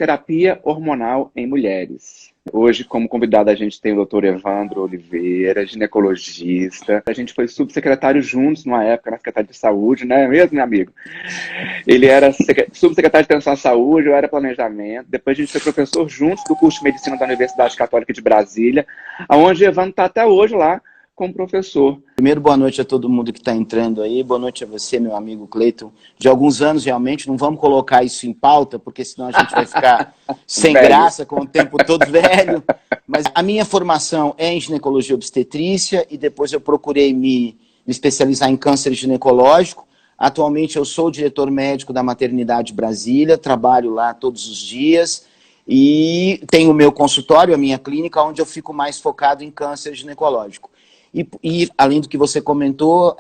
terapia hormonal em mulheres. Hoje, como convidado, a gente tem o Dr. Evandro Oliveira, ginecologista. A gente foi subsecretário juntos numa época na Secretaria de Saúde, não é mesmo, meu amigo? Ele era subsecretário de Atenção à Saúde, eu era Planejamento. Depois a gente foi professor juntos do curso de Medicina da Universidade Católica de Brasília, onde o Evandro está até hoje lá como professor. Primeiro, boa noite a todo mundo que está entrando aí. Boa noite a você, meu amigo Cleiton. De alguns anos, realmente, não vamos colocar isso em pauta, porque senão a gente vai ficar sem graça, com o tempo todo velho. Mas a minha formação é em ginecologia obstetrícia e depois eu procurei me especializar em câncer ginecológico. Atualmente eu sou o diretor médico da Maternidade Brasília, trabalho lá todos os dias e tenho o meu consultório, a minha clínica, onde eu fico mais focado em câncer ginecológico. E além do que você comentou,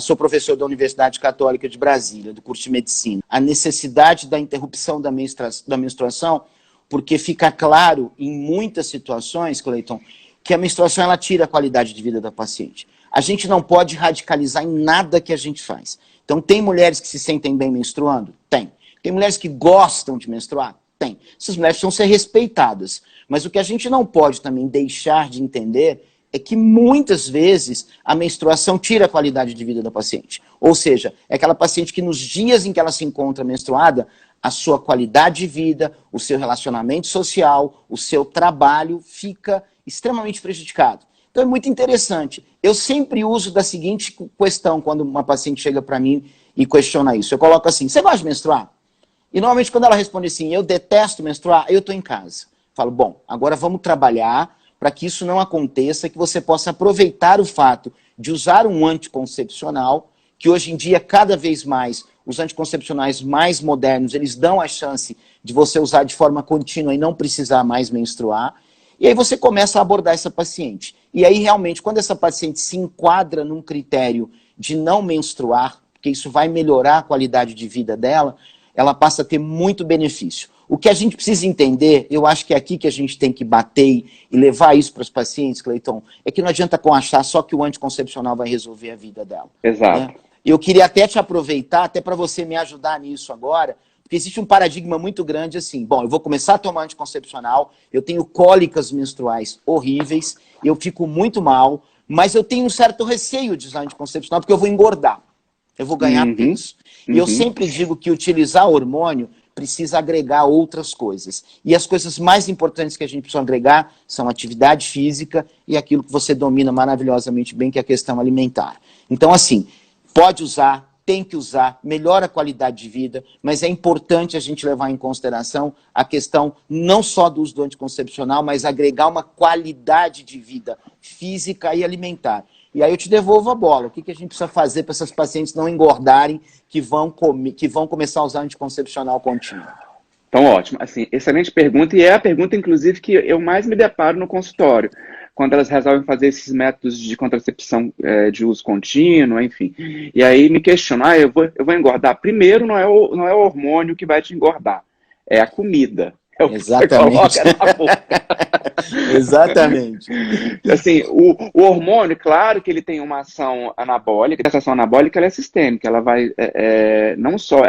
sou professor da Universidade Católica de Brasília, do curso de Medicina. A necessidade da interrupção da menstruação, porque fica claro em muitas situações, Cleiton, que a menstruação ela tira a qualidade de vida da paciente. A gente não pode radicalizar em nada que a gente faz. Então, tem mulheres que se sentem bem menstruando? Tem. Tem mulheres que gostam de menstruar? Tem. Essas mulheres precisam ser respeitadas. Mas o que a gente não pode também deixar de entender é que muitas vezes a menstruação tira a qualidade de vida da paciente. Ou seja, é aquela paciente que nos dias em que ela se encontra menstruada, a sua qualidade de vida, o seu relacionamento social, o seu trabalho fica extremamente prejudicado. Então é muito interessante. Eu sempre uso da seguinte questão quando uma paciente chega para mim e questiona isso. Eu coloco assim, você gosta de menstruar? E normalmente quando ela responde assim, eu detesto menstruar, eu estou em casa. Falo, bom, agora vamos trabalhar para que isso não aconteça, que você possa aproveitar o fato de usar um anticoncepcional, que hoje em dia, cada vez mais, os anticoncepcionais mais modernos, eles dão a chance de você usar de forma contínua e não precisar mais menstruar. E aí você começa a abordar essa paciente. E aí, realmente, quando essa paciente se enquadra num critério de não menstruar, porque isso vai melhorar a qualidade de vida dela, ela passa a ter muito benefício. O que a gente precisa entender, eu acho que é aqui que a gente tem que bater e levar isso para os pacientes, Cleiton, é que não adianta achar só que o anticoncepcional vai resolver a vida dela. Exato. Né? Eu queria até te aproveitar, até para você me ajudar nisso agora, porque existe um paradigma muito grande assim, bom, eu vou começar a tomar anticoncepcional, eu tenho cólicas menstruais horríveis, eu fico muito mal, mas eu tenho um certo receio de usar anticoncepcional porque eu vou engordar, eu vou ganhar peso. E eu sempre digo que utilizar hormônio precisa agregar outras coisas. E as coisas mais importantes que a gente precisa agregar são atividade física e aquilo que você domina maravilhosamente bem, que é a questão alimentar. Então, assim, pode usar, tem que usar, melhora a qualidade de vida, mas é importante a gente levar em consideração a questão não só do uso do anticoncepcional, mas agregar uma qualidade de vida física e alimentar. E aí eu te devolvo a bola. O que a gente precisa fazer para essas pacientes não engordarem, que vão começar a usar anticoncepcional contínuo? Então, ótimo. Assim, excelente pergunta, e é a pergunta, inclusive, que eu mais me deparo no consultório, quando elas resolvem fazer esses métodos de contracepção de uso contínuo, enfim. E aí me questionam, eu vou engordar? Primeiro, não é o hormônio que vai te engordar, é a comida. É o que você coloca na boca. Exatamente. Assim, o hormônio, claro que ele tem uma ação anabólica, essa ação anabólica ela é sistêmica, ela vai, não só,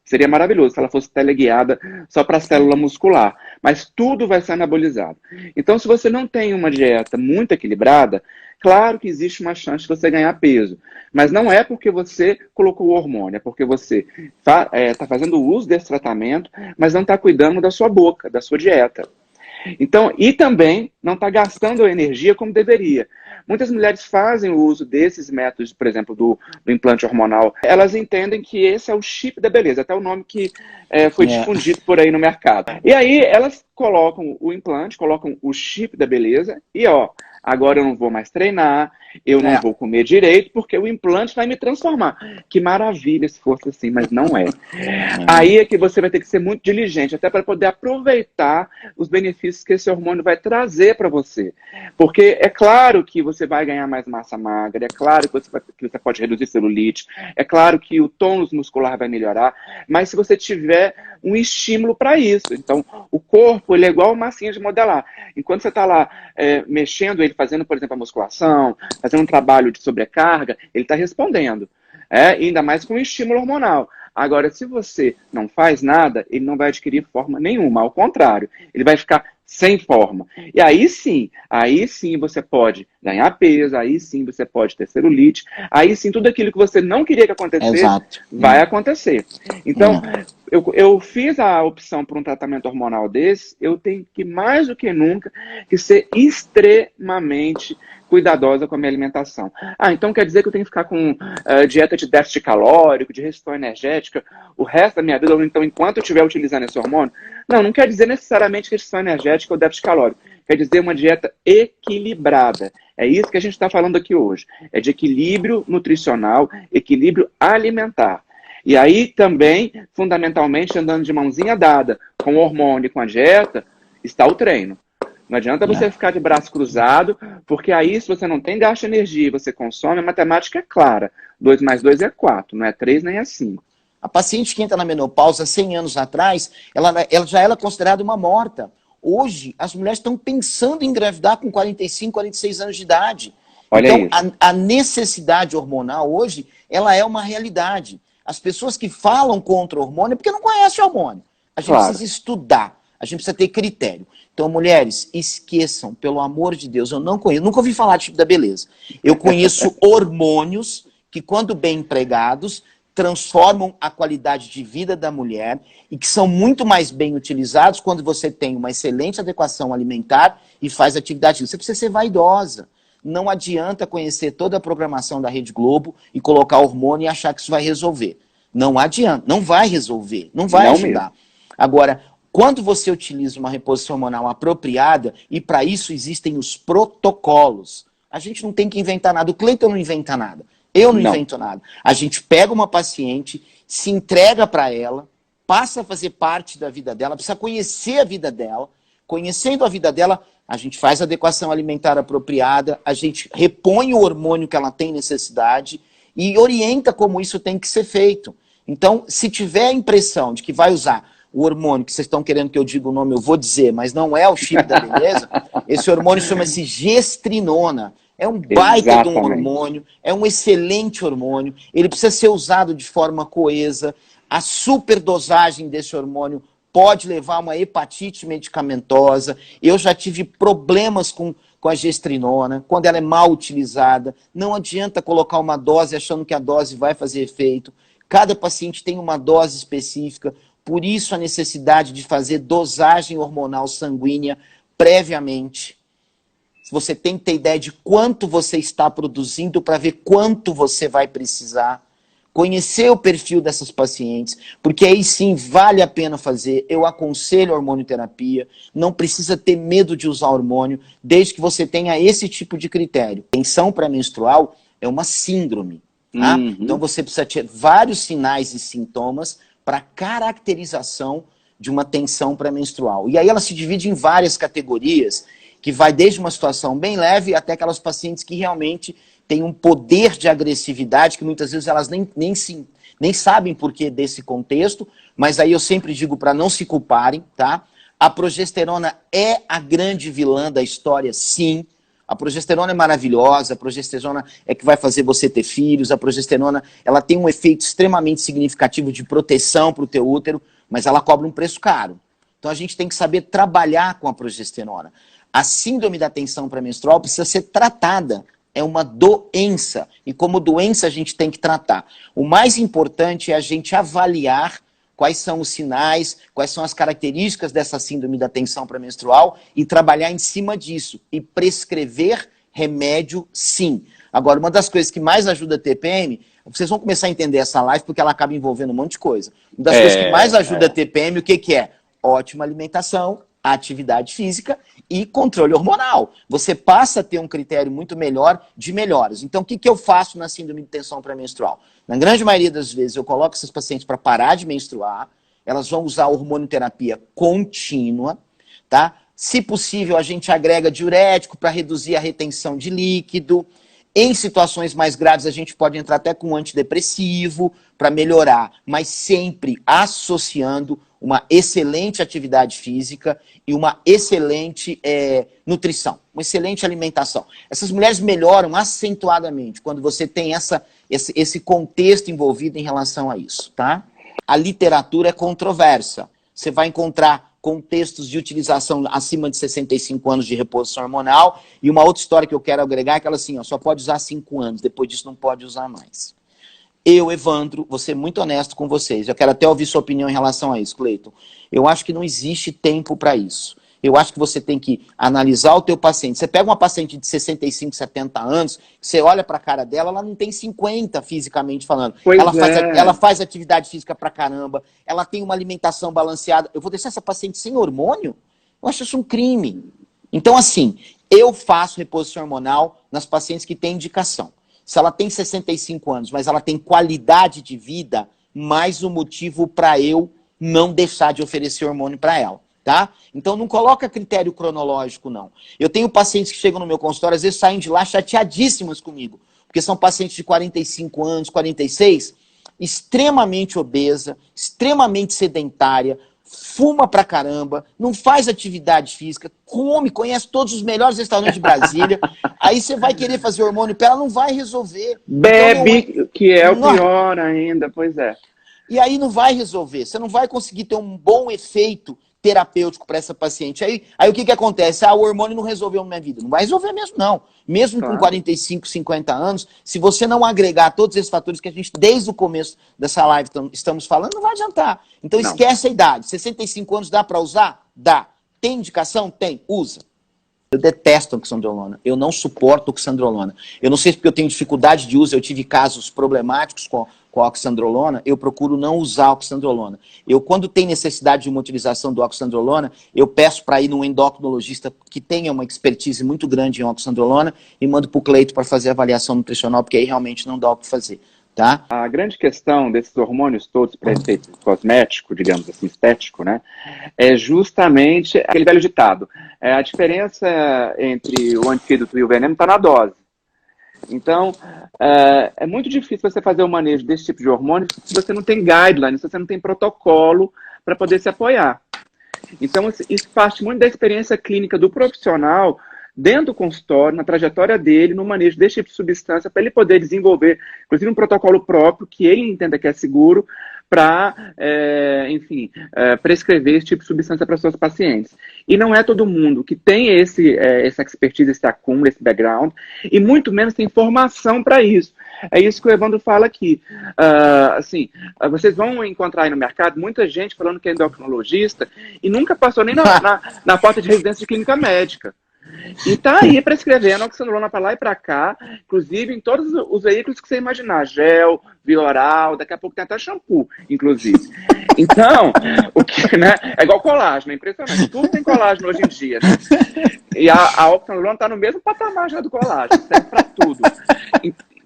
seria maravilhoso se ela fosse teleguiada só para a célula muscular, mas tudo vai ser anabolizado. Então, se você não tem uma dieta muito equilibrada, claro que existe uma chance de você ganhar peso, mas não é porque você colocou o hormônio, é porque você está fazendo uso desse tratamento, mas não está cuidando da sua boca, da sua dieta. Então, e também não está gastando energia como deveria. Muitas mulheres fazem o uso desses métodos, por exemplo, do implante hormonal. Elas entendem que esse é o chip da beleza, até o nome que foi difundido por aí no mercado. E aí elas colocam o implante, colocam o chip da beleza e agora eu não vou mais treinar, eu não vou comer direito, porque o implante vai me transformar. Que maravilha se fosse assim, mas não é. Aí é que você vai ter que ser muito diligente, até para poder aproveitar os benefícios que esse hormônio vai trazer para você. Porque é claro que você vai ganhar mais massa magra, é claro que você pode reduzir celulite, é claro que o tônus muscular vai melhorar, mas se você tiver um estímulo para isso. Então, o corpo ele é igual massinha de modelar. Enquanto você está lá mexendo ele, fazendo, por exemplo, a musculação, fazendo um trabalho de sobrecarga, ele está respondendo. Ainda mais com o estímulo hormonal. Agora, se você não faz nada, ele não vai adquirir forma nenhuma, ao contrário, ele vai ficar sem forma. E aí sim você pode ganhar peso, aí sim você pode ter celulite, aí sim tudo aquilo que você não queria que acontecesse, Exato. vai acontecer. Então, eu fiz a opção por um tratamento hormonal desse, eu tenho que, mais do que nunca, que ser extremamente cuidadosa com a minha alimentação. Então quer dizer que eu tenho que ficar com dieta de déficit calórico, de restrição energética, o resto da minha vida, ou então enquanto eu estiver utilizando esse hormônio? Não quer dizer necessariamente restrição energética ou déficit calórico. Quer dizer uma dieta equilibrada. É isso que a gente está falando aqui hoje. É de equilíbrio nutricional, equilíbrio alimentar. E aí também, fundamentalmente, andando de mãozinha dada com o hormônio e com a dieta, está o treino. Não adianta você ficar de braço cruzado, porque aí, se você não tem gasto de energia e você consome, a matemática é clara. 2 mais 2 é 4, não é 3 nem é 5. A paciente que entra na menopausa 100 anos atrás, ela já era considerada uma morta. Hoje, as mulheres estão pensando em engravidar com 45, 46 anos de idade. Olha então, isso. a necessidade hormonal hoje, ela é uma realidade. As pessoas que falam contra o hormônio é porque não conhecem o hormônio. A gente precisa estudar, a gente precisa ter critério. Então, mulheres, esqueçam, pelo amor de Deus, eu não conheço, nunca ouvi falar de tipo da beleza. Eu conheço hormônios que, quando bem empregados, transformam a qualidade de vida da mulher e que são muito mais bem utilizados quando você tem uma excelente adequação alimentar e faz atividade física. Você precisa ser vaidosa. Não adianta conhecer toda a programação da Rede Globo e colocar hormônio e achar que isso vai resolver. Não adianta, não vai resolver, não vai ajudar. Agora, quando você utiliza uma reposição hormonal apropriada, e para isso existem os protocolos, a gente não tem que inventar nada. O Cleiton não inventa nada. Eu não invento nada. A gente pega uma paciente, se entrega para ela, passa a fazer parte da vida dela, precisa conhecer a vida dela. Conhecendo a vida dela, a gente faz a adequação alimentar apropriada, a gente repõe o hormônio que ela tem necessidade e orienta como isso tem que ser feito. Então, se tiver a impressão de que vai usar o hormônio, que vocês estão querendo que eu diga o nome, eu vou dizer, mas não é o chip da beleza, esse hormônio chama-se gestrinona. É um baita de um hormônio, é um excelente hormônio, ele precisa ser usado de forma coesa. A superdosagem desse hormônio pode levar a uma hepatite medicamentosa. Eu já tive problemas com a gestrinona, quando ela é mal utilizada. Não adianta colocar uma dose achando que a dose vai fazer efeito. Cada paciente tem uma dose específica, por isso a necessidade de fazer dosagem hormonal sanguínea previamente. Você tem que ter ideia de quanto você está produzindo para ver quanto você vai precisar. Conhecer o perfil dessas pacientes, porque aí sim vale a pena fazer. Eu aconselho a hormonioterapia, não precisa ter medo de usar hormônio, desde que você tenha esse tipo de critério. Tensão pré-menstrual é uma síndrome. Tá? Então você precisa ter vários sinais e sintomas para caracterização de uma tensão pré-menstrual. E aí ela se divide em várias categorias, que vai desde uma situação bem leve até aquelas pacientes que realmente têm um poder de agressividade, que muitas vezes elas nem sabem por que desse contexto, mas aí eu sempre digo para não se culparem, tá? A progesterona é a grande vilã da história, sim. A progesterona é maravilhosa, a progesterona é que vai fazer você ter filhos, a progesterona ela tem um efeito extremamente significativo de proteção para o teu útero, mas ela cobra um preço caro. Então a gente tem que saber trabalhar com a progesterona. A síndrome da tensão pré-menstrual precisa ser tratada. É uma doença. E como doença a gente tem que tratar. O mais importante é a gente avaliar quais são os sinais, quais são as características dessa síndrome da tensão pré-menstrual e trabalhar em cima disso. E prescrever remédio, sim. Agora, uma das coisas que mais ajuda a TPM, vocês vão começar a entender essa live porque ela acaba envolvendo um monte de coisa. Uma das coisas que mais ajuda a TPM, o que é? Ótima alimentação, atividade física e controle hormonal. Você passa a ter um critério muito melhor de melhoras. Então, o que eu faço na síndrome de tensão pré-menstrual? Na grande maioria das vezes, eu coloco essas pacientes para parar de menstruar, elas vão usar hormonioterapia contínua, tá? Se possível, a gente agrega diurético para reduzir a retenção de líquido. Em situações mais graves, a gente pode entrar até com antidepressivo para melhorar, mas sempre associando uma excelente atividade física e uma excelente nutrição, uma excelente alimentação. Essas mulheres melhoram acentuadamente quando você tem esse contexto envolvido em relação a isso, tá? A literatura é controversa. Você vai encontrar contextos de utilização acima de 65 anos de reposição hormonal. E uma outra história que eu quero agregar é aquela assim, ó, só pode usar 5 anos, depois disso não pode usar mais. Eu, Evandro, vou ser muito honesto com vocês. Eu quero até ouvir sua opinião em relação a isso, Cleiton. Eu acho que não existe tempo para isso. Eu acho que você tem que analisar o teu paciente. Você pega uma paciente de 65, 70 anos, você olha para a cara dela, ela não tem 50 fisicamente falando. Ela faz atividade física pra caramba, ela tem uma alimentação balanceada. Eu vou deixar essa paciente sem hormônio? Eu acho isso um crime. Então, assim, eu faço reposição hormonal nas pacientes que têm indicação. Se ela tem 65 anos, mas ela tem qualidade de vida, mais um motivo para eu não deixar de oferecer hormônio para ela. Tá? Então não coloca critério cronológico, não. Eu tenho pacientes que chegam no meu consultório, às vezes saem de lá chateadíssimas comigo, porque são pacientes de 45 anos, 46, extremamente obesa, extremamente sedentária, fuma pra caramba, não faz atividade física, come, conhece todos os melhores restaurantes de Brasília, aí você vai querer fazer hormônio para ela, não vai resolver. Bebe, então, que é o pior ainda, pois é. E aí não vai resolver, você não vai conseguir ter um bom efeito terapêutico para essa paciente. Aí o que acontece? O hormônio não resolveu a minha vida. Não vai resolver mesmo, não. Mesmo com 45, 50 anos, se você não agregar todos esses fatores que a gente, desde o começo dessa live, estamos falando, não vai adiantar. Então esquece a idade. 65 anos dá para usar? Dá. Tem indicação? Tem. Usa. Eu detesto oxandrolona. Eu não suporto oxandrolona. Eu não sei se porque eu tenho dificuldade de uso, eu tive casos problemáticos com a oxandrolona, eu procuro não usar a oxandrolona. Eu, quando tem necessidade de uma utilização do oxandrolona, eu peço para ir num endocrinologista que tenha uma expertise muito grande em oxandrolona e mando para o Cleiton para fazer a avaliação nutricional, porque aí realmente não dá o que fazer. Tá? A grande questão desses hormônios todos para efeito cosmético, digamos assim, estético, né, é justamente aquele velho ditado. A diferença entre o antídoto e o veneno está na dose. Então, é muito difícil você fazer o manejo desse tipo de hormônio se você não tem guidelines, se você não tem protocolo para poder se apoiar. Então, isso parte muito da experiência clínica do profissional dentro do consultório, na trajetória dele, no manejo desse tipo de substância, para ele poder desenvolver, inclusive, um protocolo próprio que ele entenda que é seguro para, enfim, prescrever esse tipo de substância para seus pacientes. E não é todo mundo que tem essa expertise, esse acúmulo, esse background, e muito menos tem formação para isso. É isso que o Evandro fala aqui. Assim, vocês vão encontrar aí no mercado muita gente falando que é endocrinologista e nunca passou nem na porta de residência de clínica médica. E tá aí prescrevendo oxandrolona para lá e para cá, inclusive em todos os veículos que você imaginar, gel, via oral, daqui a pouco tem até shampoo, inclusive. Então, né, é igual colágeno, é impressionante. Tudo tem colágeno hoje em dia, né? E a oxandrolona está no mesmo patamar já do colágeno, serve para tudo.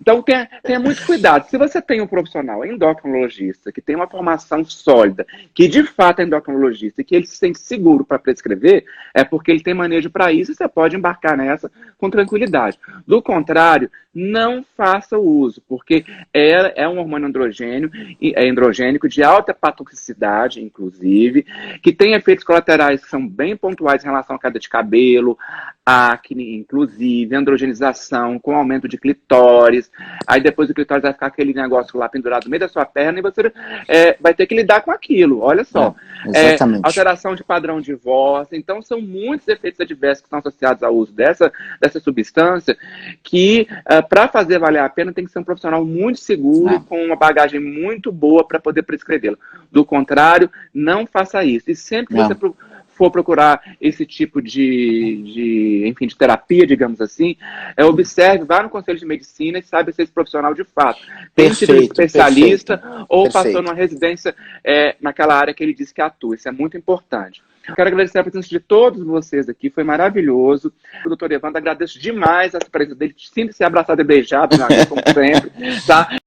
Então, tenha muito cuidado. Se você tem um profissional endocrinologista que tem uma formação sólida, que de fato é endocrinologista e que ele se sente seguro para prescrever, é porque ele tem manejo para isso e você pode embarcar nessa com tranquilidade. Do contrário, não faça o uso, porque é um hormônio androgênico de alta patoxicidade, inclusive, que tem efeitos colaterais que são bem pontuais em relação à queda de cabelo, acne, inclusive, androgenização com aumento de clitóris. Aí depois o clitóris vai ficar aquele negócio lá pendurado no meio da sua perna e você vai ter que lidar com aquilo. Olha só. Exatamente. Alteração de padrão de voz. Então são muitos efeitos adversos que estão associados ao uso dessa substância que, para fazer valer a pena, tem que ser um profissional muito seguro e com uma bagagem muito boa para poder prescrevê-la. Do contrário, não faça isso. E sempre que você for procurar esse tipo de terapia, digamos assim, observe, vá no conselho de medicina e saiba se esse profissional de fato tem sido especialista ou passou numa residência naquela área que ele disse que atua. Isso é muito importante. Quero agradecer a presença de todos vocês aqui, foi maravilhoso. O doutor Evandro, agradeço demais a presença dele, sinta-se abraçado e beijado, como sempre, tá?